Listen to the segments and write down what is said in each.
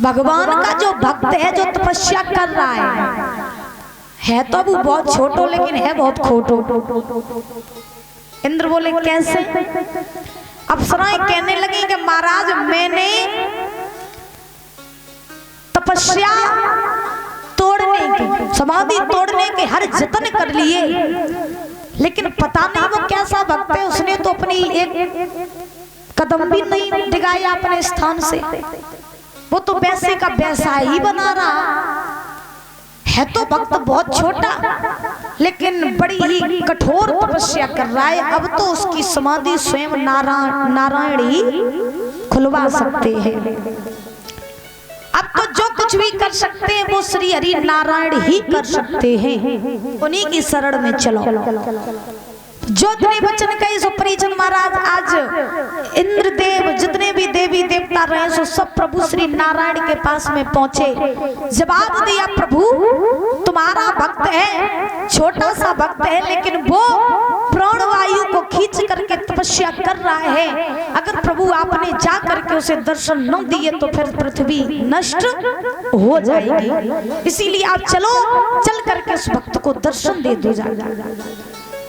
भगवान का जो भक्त है, जो तपस्या कर रहा है तो वो बहुत छोटो लेकिन है बहुत खोटो। इंद्र बोले कैसे? अप्सराएं कहने लगी कि महाराज मैंने तपस्या तोड़ने की, समाधि तोड़ने के हर जतन कर लिए, लेकिन पता नहीं वो कैसा भक्त है, उसने तो अपनी एक कदम भी नहीं डिगाया अपने स्थान से। वो तो वैसे का वैसा ही बना रहा है। तो भक्त बहुत छोटा लेकिन बड़ी ही कठोर तपस्या कर रहा है। अब तो उसकी समाधि स्वयं नारायण ही खुलवा सकते हैं। अब तो जो कुछ भी कर सकते हैं वो श्री हरि नारायण ही कर सकते हैं। उन्हीं की शरण में चलो। जो इतने वचन कहे सो परिजन महाराज आज इंद्रदेव जितने भी देवी देवता रहे सो सब प्रभु श्री नारायण के पास में पहुंचे। जवाब दिया प्रभु तुम्हारा भक्त है, छोटा सा भक्त है, लेकिन वो प्राणवायु को खींच करके तपस्या कर रहा है। अगर प्रभु आपने जा करके उसे दर्शन न दिए तो फिर पृथ्वी नष्ट हो जाएगी। इसीलिए आप चलो, चल करके उस भक्त को दर्शन दे दो।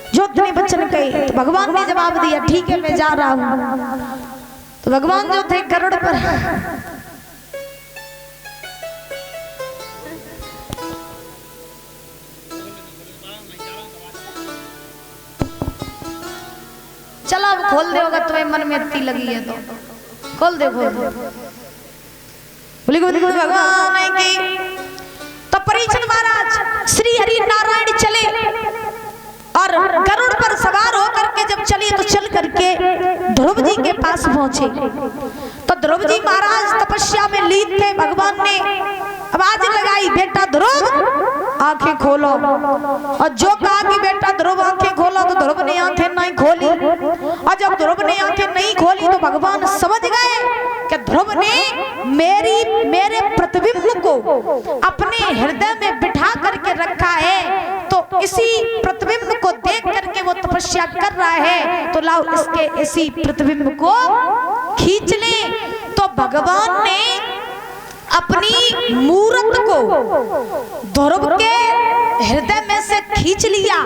जो इतने वचन कहे तो भगवान ने जवाब दिया ठीक है मैं जा रहा हूं। तो भगवान जो थे गरुड़ पर चला अब खोल दे होगा तुम्हें मन में इतनी लगी है तो खोल दे बोली भगवान की। तो परीक्षित महाराज श्री हरि नारायण चले और गरुड़ पर सवार होकर के जब चली तो चल करके ध्रुव जी के पास पहुंचे। तो ध्रुव जी महाराज तपस्या में लीन थे। भगवान ने आवाज लगाई बेटा ध्रुव आंखें खोलो, और जो कहा कि बेटा ध्रुव आंखें खोलो तो ध्रुव ने आंखें नहीं खोली। और जब ध्रुव ने आंखें नहीं खोली तो भगवान समझ गए कि ध्रुव ने मेरे प्रतिबिंब को अपने हृदय में बिठा करके रखा है। तो इसी प्रतिबिंब को देख करके वो तपस्या कर रहा है, तो लाओ इसके इसी प्रतिबिंब को खींच ले। तो भगवान ने अपनी मूरत को ध्रुव के हृदय में से खींच लिया।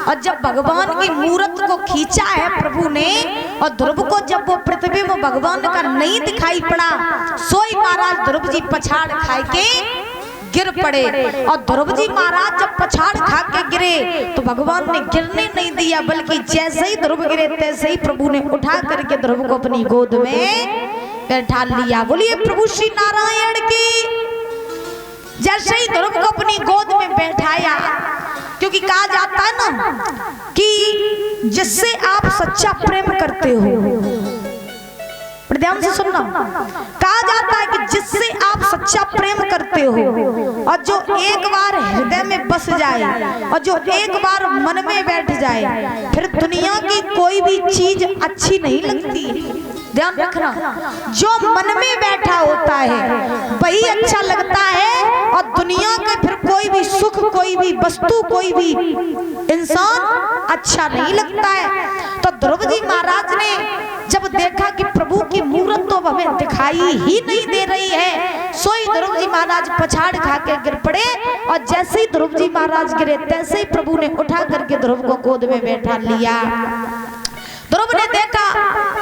और जब भगवान की मूरत को खींचा है प्रभु ने, और ध्रुव को जब वो प्रतिबिंब भगवान का नहीं दिखाई पड़ा, सोई महाराज ध्रुव जी पछाड़ खाए के गिर पड़े। और ध्रुव जी महाराज जब पछाड़ खा के गिरे तो भगवान ने गिरने नहीं दिया, बल्कि जैसे ही ध्रुव गिरे तैसे ही प्रभु ने उठा करके ध्रुव को अपनी गोद में बैठा लिया। बोलिए प्रभु श्री नारायण की। जैसे ही ध्रुव को अपनी गोद में बैठाया, क्योंकि कहा जाता है ना कि जिससे आप सच्चा प्रेम करते हो, ध्यान से सुनना, कहा जाता है कि जिससे आप सच्चा प्रेम करते हो और जो एक बार हृदय में बस जाए और जो एक बार मन में बैठ जाए, फिर दुनिया की कोई भी चीज अच्छी नहीं लगती। ध्यान रखना, जो मन में बैठा होता है वही अच्छा लगता है, और दुनिया के फिर कोई भी सुख, कोई भी वस्तु, कोई भी इंसान अच्छा नहीं लगता है। तो ध्रुव जी महाराज ने जब देखा कि प्रभु की मूरत तो हमें दिखाई ही नहीं दे रही है, सोई ध्रुव जी महाराज पछाड़ खा के गिर पड़े। और जैसे ही ध्रुव जी महाराज गिरे तैसे ही प्रभु ने उठा करके ध्रुव को गोद में बैठा लिया। ध्रुव ने देखा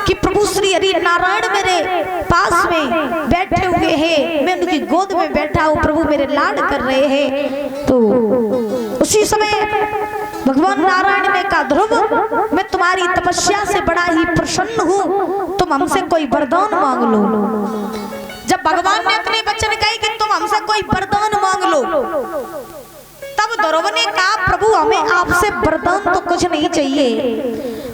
कि प्रभु श्री हरि नारायण मेरे पास में बैठे हुए हैं, मैं उनकी गोद में बैठा हूँ, प्रभु मेरे लाड कर रहे हैं। तो उसी समय भगवान नारायण ने कहा ध्रुव मैं तुम्हारी तपस्या से बड़ा ही प्रसन्न हूँ, तुम हमसे कोई वरदान मांग लो। जब भगवान ने अपने वचन कहे कि तुम हमसे कोई वरदान मांग लो, तब ध्रुव ने कहा प्रभु हमें आपसे वरदान तो कुछ नहीं चाहिए,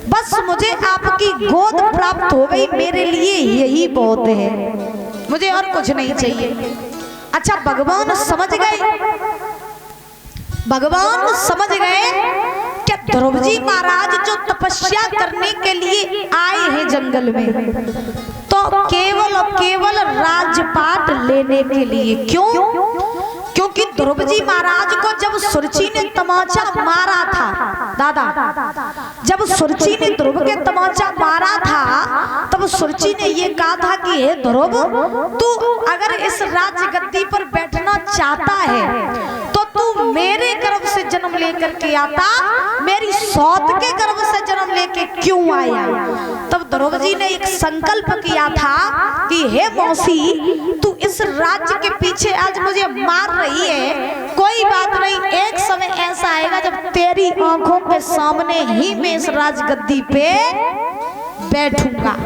बस मुझे आपकी गोद प्राप्त हो गई, मेरे लिए यही बहुत है, मुझे और कुछ नहीं चाहिए। अच्छा भगवान समझ गए कि ध्रुव जी महाराज जो तपस्या करने के लिए आए हैं जंगल में, तो केवल और केवल राजपाट लेने के लिए। क्यों? क्योंकि ध्रुव जी महाराज को जब सुरची ने तमाचा मारा था, दादा जब सुरची ने ध्रुव के तमाचा मारा था तब सुरची ने ये कहा था कि हे ध्रुव, तू अगर इस राज्य गद्दी पर बैठना चाहता है तो तू मेरे गर्भ से जन्म लेकर के आता, मेरी सौत के गर्भ से जन्म लेके क्यों आया। तब ध्रुव जी ने एक संकल्प किया था कि हे मौसी, तू इस राज्य के पीछे आज मुझे मार रही है, कोई बात नहीं, एक समय ऐसा आएगा जब तेरी आंखों के सामने ही मैं इस राजगद्दी पे बैठूंगा।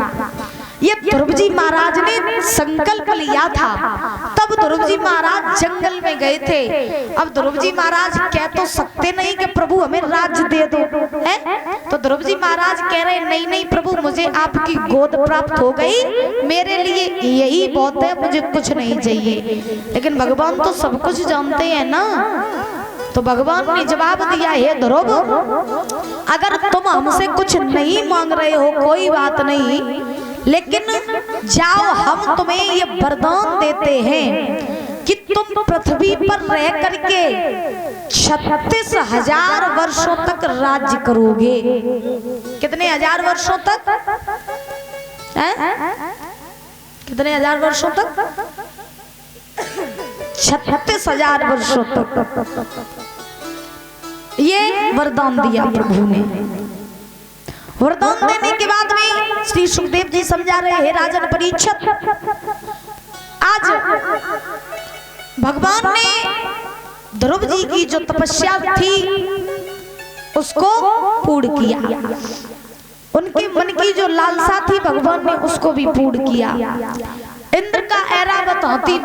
ये ध्रुव जी महाराज ने संकल्प लिया था। तब ध्रुव जी महाराज जंगल में गए थे। अब ध्रुव जी महाराज कह तो सकते नहीं कि प्रभु हमें राज्य दे दो, है? तो ध्रुव जी महाराज कह रहे नहीं नहीं प्रभु, मुझे आपकी गोद प्राप्त हो गई, मेरे लिए यही बहुत है, मुझे कुछ नहीं चाहिए। लेकिन भगवान तो सब कुछ जानते हैं ना। तो भगवान ने जवाब दिया, हे ध्रुव, अगर तुम हमसे कुछ नहीं मांग रहे हो कोई बात नहीं, लेकिन जाओ हम तुम्हें ये वरदान देते हैं कि तुम पृथ्वी पर रह करके 36,000 वर्षों तक राज्य करोगे। कितने हजार वर्षों तक है? कितने हजार वर्षों तक? 36,000 वर्षों तक ये वरदान दिया प्रभु ने। वरदान देने के बाद में श्री सुखदेव जी समझा रहे हैं, राजन परीक्षित, आज भगवान ने ध्रुव जी की जो तपस्या थी उसको पूर्ण किया, उनके मन की जो लालसा थी भगवान ने उसको भी पूर्ण किया। इंद्र का ऐरावत हाथी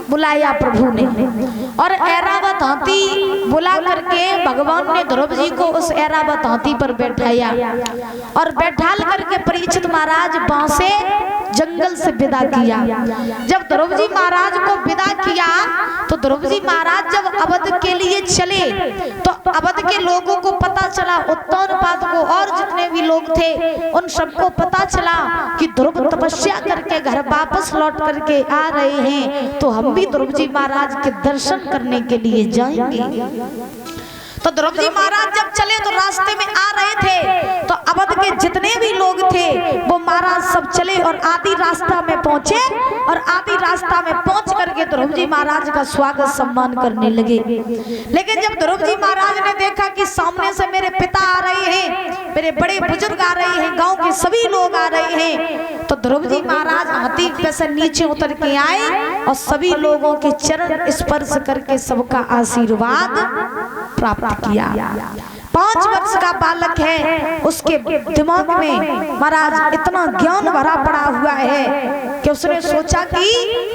बुलाया प्रभु ने, और ऐरावत हाथी बुला करके भगवान ने ध्रुव जी को उस ऐरावत हाथी पर बैठाया और बैठाल करके परीक्षित महाराज बांसे जंगल से विदा किया। जब ध्रुव जी महाराज को विदा किया तो ध्रुव जी महाराज जब अवध के लिए चले तो अवध के लोगों को पता चला, उत्तानपाद को और जितने भी लोग थे उन सबको पता चला कि ध्रुव तपस्या करके घर वापस लौट करके आ रहे हैं, तो हम भी ध्रुव जी महाराज के दर्शन करने के लिए जाएंगे। तो ध्रुव जी महाराज जब चले तो रास्ते में आ रहे थे तो अवध के जितने भी लोग थे वो महाराज सब चले और आदि रास्ता में पहुंचे, और आदि रास्ता में पहुंच करके ध्रुव जी महाराज का स्वागत सम्मान करने लगे। लेकिन जब ध्रुव जी महाराज ने देखा कि सामने से मेरे पिता आ रहे हैं, मेरे बड़े बुजुर्ग आ रहे हैं, गांव के सभी लोग आ रहे हैं, तो ध्रुव जी महाराज हाथी पे से नीचे उतर के आए और सभी लोगों के चरण स्पर्श करके सबका आशीर्वाद प्राप्त किया। 5 वर्ष का बालक है, उसके दिमाग में महाराज इतना ज्ञान भरा पड़ा हुआ है कि उसने सोचा कि